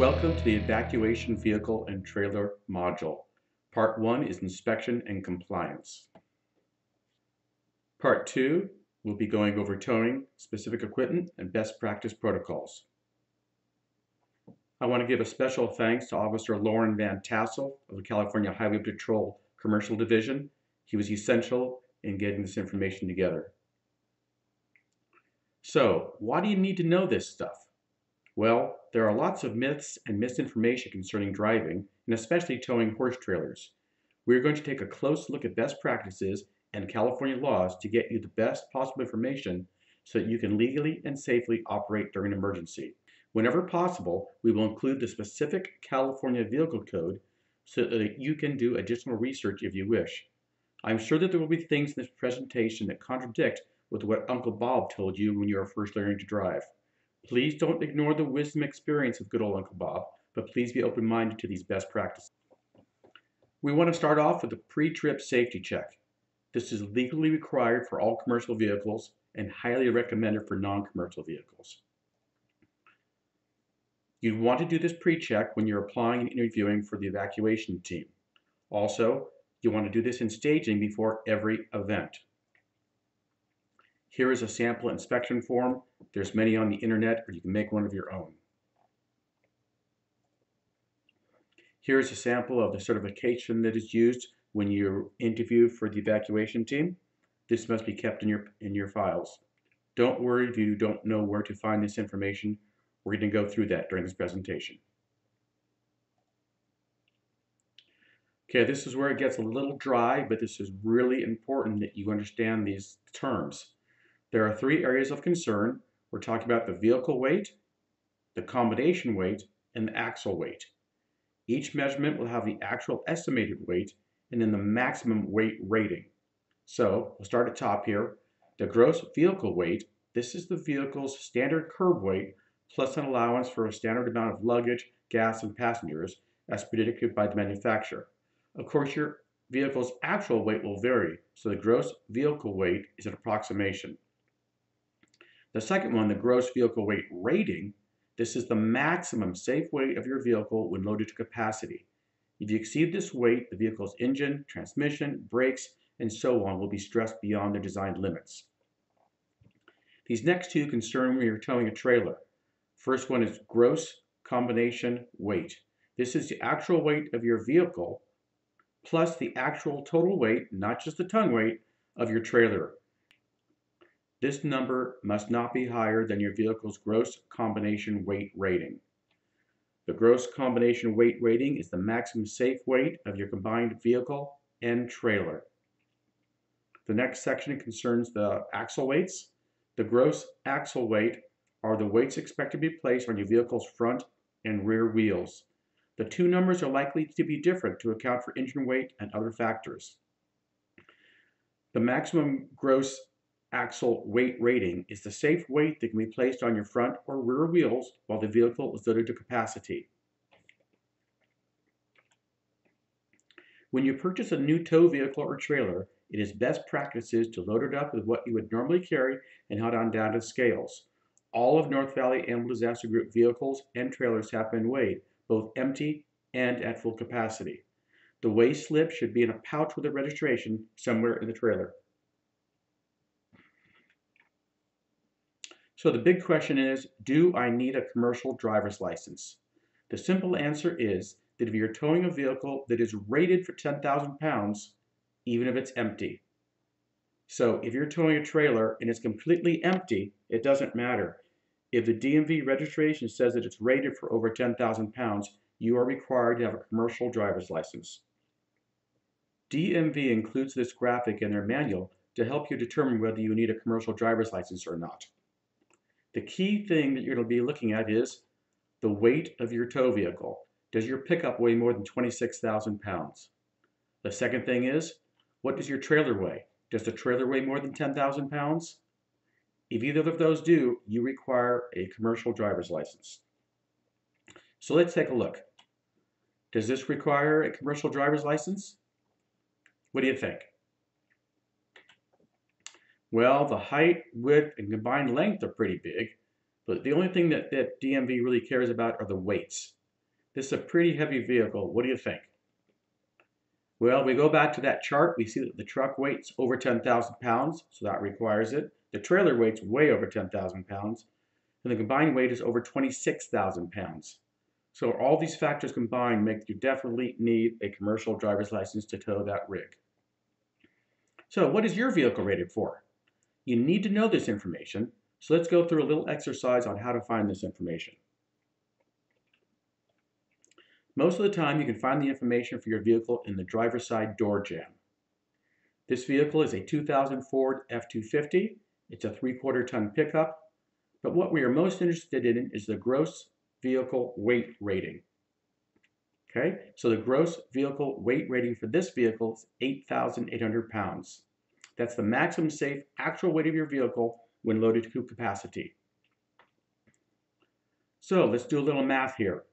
Welcome to the Evacuation Vehicle and Trailer module. Part 1 is Inspection and Compliance. Part 2 will be going over towing, specific equipment, and best practice protocols. I want to give a special thanks to Officer Lauren Van Tassel of the California Highway Patrol Commercial Division. He was essential in getting this information together. So, why do you need to know this stuff? Well, there are lots of myths and misinformation concerning driving, and especially towing horse trailers. We're going to take a close look at best practices and California laws to get you the best possible information so that you can legally and safely operate during an emergency. Whenever possible, we will include the specific California Vehicle Code so that you can do additional research if you wish. I'm sure that there will be things in this presentation that contradict with what Uncle Bob told you when you were first learning to drive. Please don't ignore the wisdom and experience of good old Uncle Bob, but please be open-minded to these best practices. We want to start off with a pre-trip safety check. This is legally required for all commercial vehicles and highly recommended for non-commercial vehicles. You'd want to do this pre-check when you're applying and interviewing for the evacuation team. Also, you want to do this in staging before every event. Here is a sample inspection form. There's many on the internet, or you can make one of your own. Here's a sample of the certification that is used when you interview for the evacuation team. This must be kept in your files. Don't worry if you don't know where to find this information. We're going to go through that during this presentation. Okay, this is where it gets a little dry, but this is really important that you understand these terms. There are three areas of concern. We're talking about the vehicle weight, the combination weight, and the axle weight. Each measurement will have the actual estimated weight and then the maximum weight rating. So we'll start at top here. The gross vehicle weight, this is the vehicle's standard curb weight plus an allowance for a standard amount of luggage, gas, and passengers as predicted by the manufacturer. Of course, your vehicle's actual weight will vary, so the gross vehicle weight is an approximation. The second one, the gross vehicle weight rating, this is the maximum safe weight of your vehicle when loaded to capacity. If you exceed this weight, the vehicle's engine, transmission, brakes, and so on will be stressed beyond their designed limits. These next two concern when you're towing a trailer. First one is gross combination weight. This is the actual weight of your vehicle plus the actual total weight, not just the ton weight, of your trailer. This number must not be higher than your vehicle's gross combination weight rating. The gross combination weight rating is the maximum safe weight of your combined vehicle and trailer. The next section concerns the axle weights. The gross axle weight are the weights expected to be placed on your vehicle's front and rear wheels. The two numbers are likely to be different to account for engine weight and other factors. The maximum gross axle weight rating is the safe weight that can be placed on your front or rear wheels while the vehicle is loaded to capacity. When you purchase a new tow vehicle or trailer, it is best practices to load it up with what you would normally carry and head on down to scales. All of North Valley Animal Disaster Group vehicles and trailers have been weighed, both empty and at full capacity. The weigh slip should be in a pouch with a registration somewhere in the trailer. So the big question is, do I need a commercial driver's license? The simple answer is that if you're towing a vehicle that is rated for 10,000 pounds, even if it's empty. So if you're towing a trailer and it's completely empty, it doesn't matter. If the DMV registration says that it's rated for over 10,000 pounds, you are required to have a commercial driver's license. DMV includes this graphic in their manual to help you determine whether you need a commercial driver's license or not. The key thing that you're going to be looking at is the weight of your tow vehicle. Does your pickup weigh more than 26,000 pounds? The second thing is, what does your trailer weigh? Does the trailer weigh more than 10,000 pounds? If either of those do, you require a commercial driver's license. So let's take a look. Does this require a commercial driver's license? What do you think? Well, the height, width, and combined length are pretty big, but the only thing that DMV really cares about are the weights. This is a pretty heavy vehicle. What do you think? Well, we go back to that chart. We see that the truck weight's over 10,000 pounds, so that requires it. The trailer weight's way over 10,000 pounds, and the combined weight is over 26,000 pounds. So all these factors combined make you definitely need a commercial driver's license to tow that rig. So what is your vehicle rated for? You need to know this information, so let's go through a little exercise on how to find this information. Most of the time, you can find the information for your vehicle in the driver's side door jamb. This vehicle is a 2000 Ford F-250. It's a 3/4 ton pickup, but what we are most interested in is the gross vehicle weight rating. Okay, so the gross vehicle weight rating for this vehicle is 8,800 pounds. That's the maximum safe actual weight of your vehicle when loaded to capacity. So let's do a little math here.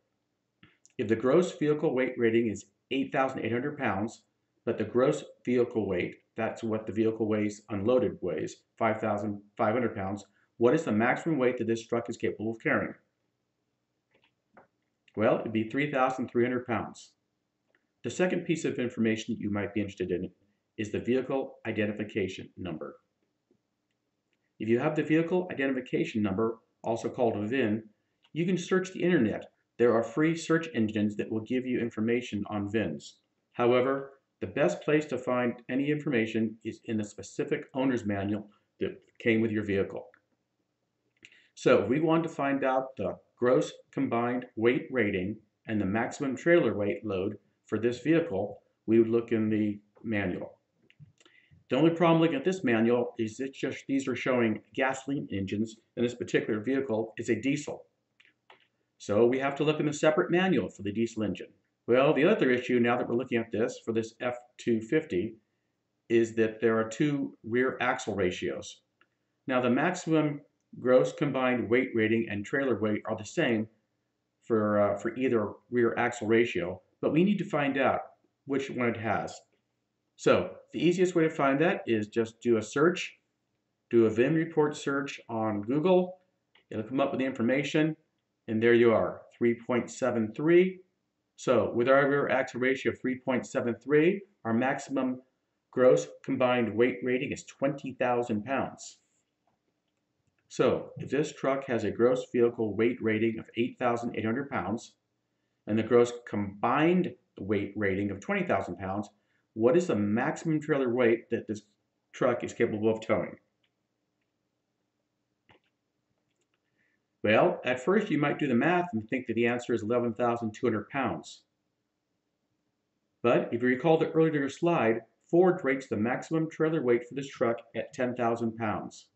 If the gross vehicle weight rating is 8,800 pounds, but the gross vehicle weight, that's what the vehicle weighs, unloaded weighs, 5,500 pounds, what is the maximum weight that this truck is capable of carrying? Well, it'd be 3,300 pounds. The second piece of information that you might be interested in is the vehicle identification number. If you have the vehicle identification number, also called a VIN, you can search the internet. There are free search engines that will give you information on VINs. However, the best place to find any information is in the specific owner's manual that came with your vehicle. So if we want to find out the gross combined weight rating and the maximum trailer weight load for this vehicle, we would look in the manual. The only problem looking at this manual is it's just these are showing gasoline engines, and this particular vehicle is a diesel. So we have to look in a separate manual for the diesel engine. Well, the other issue now that we're looking at this for this F-250 is that there are two rear axle ratios. Now the maximum gross combined weight rating and trailer weight are the same for either rear axle ratio, but we need to find out which one it has. So the easiest way to find that is just do a search, do a VIN report search on Google. It'll come up with the information, and there you are, 3.73. So with our rear axle ratio of 3.73, our maximum gross combined weight rating is 20,000 pounds. So if this truck has a gross vehicle weight rating of 8,800 pounds and the gross combined weight rating of 20,000 pounds, what is the maximum trailer weight that this truck is capable of towing? Well, at first you might do the math and think that the answer is 11,200 pounds. But if you recall the earlier slide, Ford rates the maximum trailer weight for this truck at 10,000 pounds.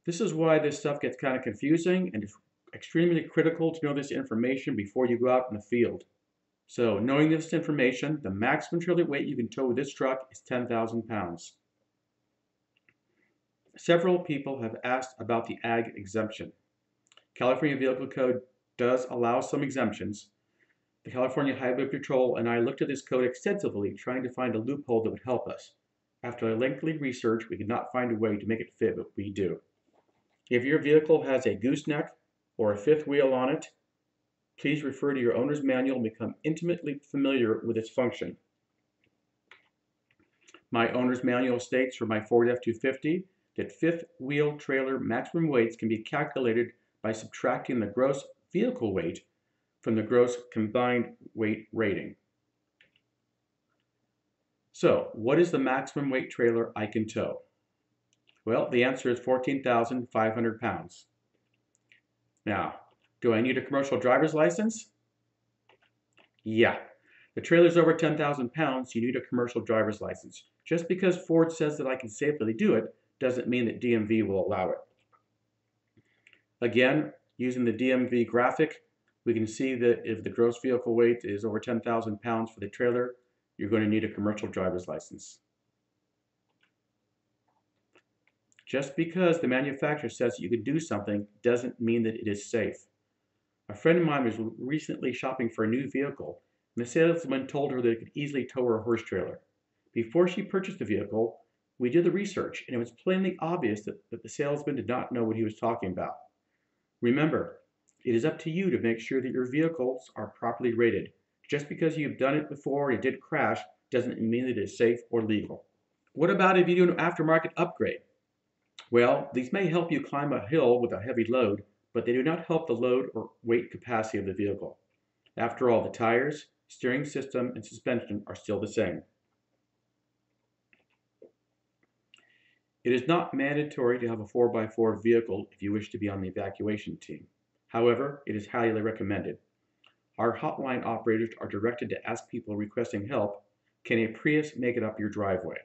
This is why this stuff gets kind of confusing, and it's extremely critical to know this information before you go out in the field. So knowing this information, the maximum trailer weight you can tow with this truck is 10,000 pounds. Several people have asked about the ag exemption. California Vehicle Code does allow some exemptions. The California Highway Patrol and I looked at this code extensively, trying to find a loophole that would help us. After a lengthy research, we could not find a way to make it fit what we do. If your vehicle has a gooseneck or a fifth wheel on it, please refer to your owner's manual and become intimately familiar with its function. My owner's manual states for my Ford F-250 that fifth wheel trailer maximum weights can be calculated by subtracting the gross vehicle weight from the gross combined weight rating. So, what is the maximum weight trailer I can tow? Well, the answer is 14,500 pounds. Now, do I need a commercial driver's license? Yeah. The trailer's over 10,000 pounds, you need a commercial driver's license. Just because Ford says that I can safely do it doesn't mean that DMV will allow it. Again, using the DMV graphic, we can see that if the gross vehicle weight is over 10,000 pounds for the trailer, you're going to need a commercial driver's license. Just because the manufacturer says you can do something doesn't mean that it is safe. A friend of mine was recently shopping for a new vehicle, and the salesman told her that it could easily tow her horse trailer. Before she purchased the vehicle, we did the research, and it was plainly obvious that the salesman did not know what he was talking about. Remember, It is up to you to make sure that your vehicles are properly rated. Just because you've done it before and it did crash doesn't mean that it is safe or legal. What about if you do an aftermarket upgrade? Well, these may help you climb a hill with a heavy load, but they do not help the load or weight capacity of the vehicle. After all, the tires, steering system, and suspension are still the same. It is not mandatory to have a 4x4 vehicle if you wish to be on the evacuation team. However, it is highly recommended. Our hotline operators are directed to ask people requesting help, can a Prius make it up your driveway?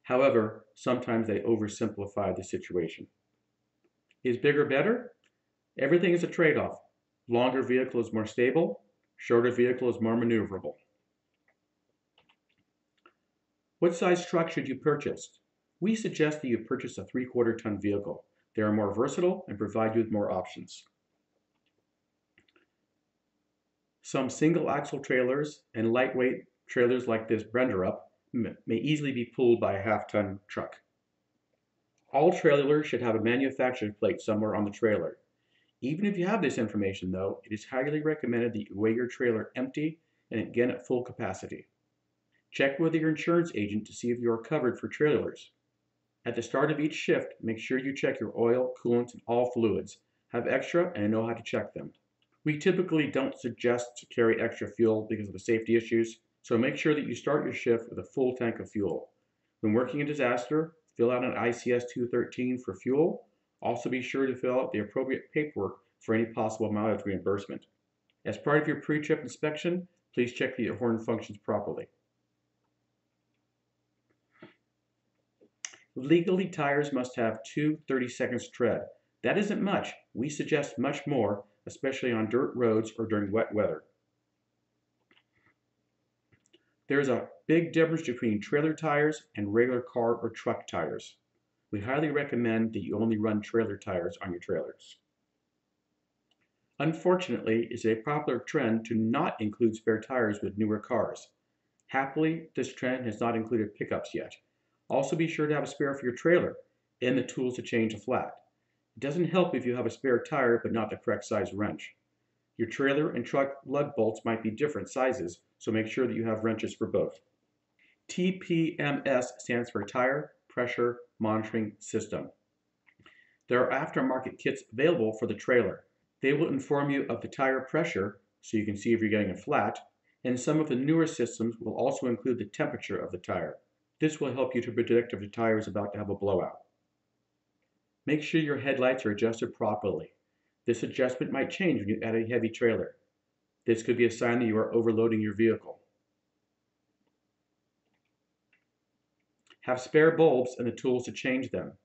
However, sometimes they oversimplify the situation. Is bigger better? Everything is a trade-off. Longer vehicle is more stable, shorter vehicle is more maneuverable. What size truck should you purchase? We suggest that you purchase a 3/4 ton vehicle. They are more versatile and provide you with more options. Some single axle trailers and lightweight trailers like this Brender Up may easily be pulled by a 1/2 ton truck. All trailers should have a manufacturer's plate somewhere on the trailer. Even if you have this information though, it is highly recommended that you weigh your trailer empty and again at full capacity. Check with your insurance agent to see if you are covered for trailers. At the start of each shift, make sure you check your oil, coolant, and all fluids. Have extra and know how to check them. We typically don't suggest to carry extra fuel because of the safety issues, so make sure that you start your shift with a full tank of fuel. When working in disaster, fill out an ICS 213 for fuel. Also be sure to fill out the appropriate paperwork for any possible mileage reimbursement. As part of your pre-trip inspection, please check that your horn functions properly. Legally, tires must have two 30-seconds tread. That isn't much. We suggest much more, especially on dirt roads or during wet weather. There is a big difference between trailer tires and regular car or truck tires. We highly recommend that you only run trailer tires on your trailers. Unfortunately, it's a popular trend to not include spare tires with newer cars. Happily, this trend has not included pickups yet. Also be sure to have a spare for your trailer and the tools to change a flat. It doesn't help if you have a spare tire but not the correct size wrench. Your trailer and truck lug bolts might be different sizes, so make sure that you have wrenches for both. TPMS stands for Tire Pressure Monitoring System. There are aftermarket kits available for the trailer. They will inform you of the tire pressure so you can see if you're getting a flat, and some of the newer systems will also include the temperature of the tire. This will help you to predict if the tire is about to have a blowout. Make sure your headlights are adjusted properly. This adjustment might change when you add a heavy trailer. This could be a sign that you are overloading your vehicle. Have spare bulbs and the tools to change them.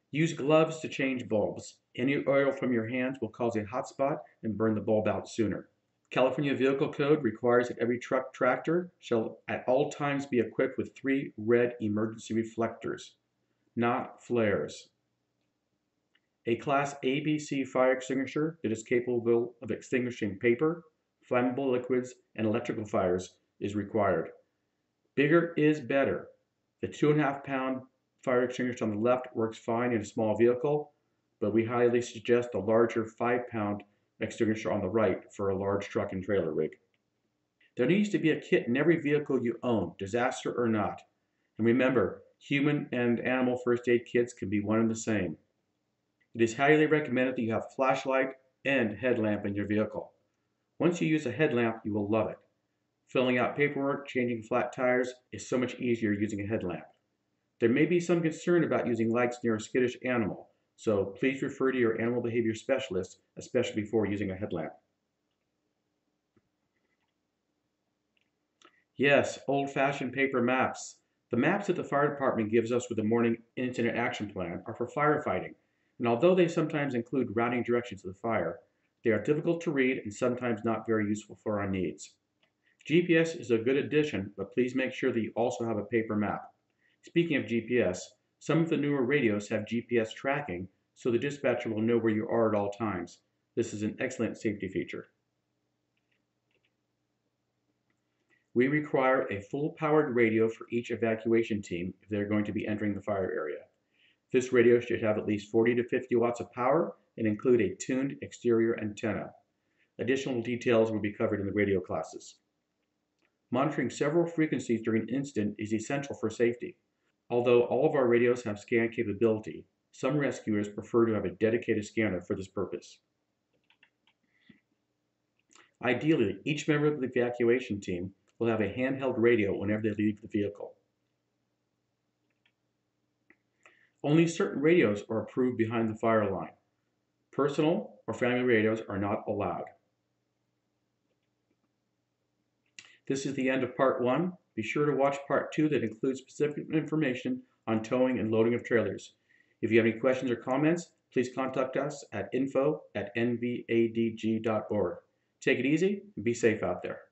Use gloves to change bulbs. Any oil from your hands will cause a hot spot and burn the bulb out sooner. California Vehicle Code requires that every truck tractor shall at all times be equipped with 3 red emergency reflectors, not flares. A Class ABC fire extinguisher that is capable of extinguishing paper, flammable liquids, and electrical fires is required. Bigger is better. The 2.5-pound fire extinguisher on the left works fine in a small vehicle, but we highly suggest the larger 5-pound extinguisher on the right for a large truck and trailer rig. There needs to be a kit in every vehicle you own, disaster or not. And remember, human and animal first aid kits can be one and the same. It is highly recommended that you have a flashlight and headlamp in your vehicle. Once you use a headlamp, you will love it. Filling out paperwork, changing flat tires is so much easier using a headlamp. There may be some concern about using lights near a skittish animal, so please refer to your animal behavior specialist, especially before using a headlamp. Yes, old-fashioned paper maps. The maps that the fire department gives us with the morning incident action plan are for firefighting, and although they sometimes include routing directions to the fire, they are difficult to read and sometimes not very useful for our needs. GPS is a good addition, but please make sure that you also have a paper map. Speaking of GPS, some of the newer radios have GPS tracking, so the dispatcher will know where you are at all times. This is an excellent safety feature. We require a full-powered radio for each evacuation team if they're going to be entering the fire area. This radio should have at least 40 to 50 watts of power and include a tuned exterior antenna. Additional details will be covered in the radio classes. Monitoring several frequencies during an incident is essential for safety. Although all of our radios have scan capability, some rescuers prefer to have a dedicated scanner for this purpose. Ideally, each member of the evacuation team will have a handheld radio whenever they leave the vehicle. Only certain radios are approved behind the fire line. Personal or family radios are not allowed. This is the end of part 1. Be sure to watch part 2 that includes specific information on towing and loading of trailers. If you have any questions or comments, please contact us at info@nvadg.org. Take it easy and be safe out there.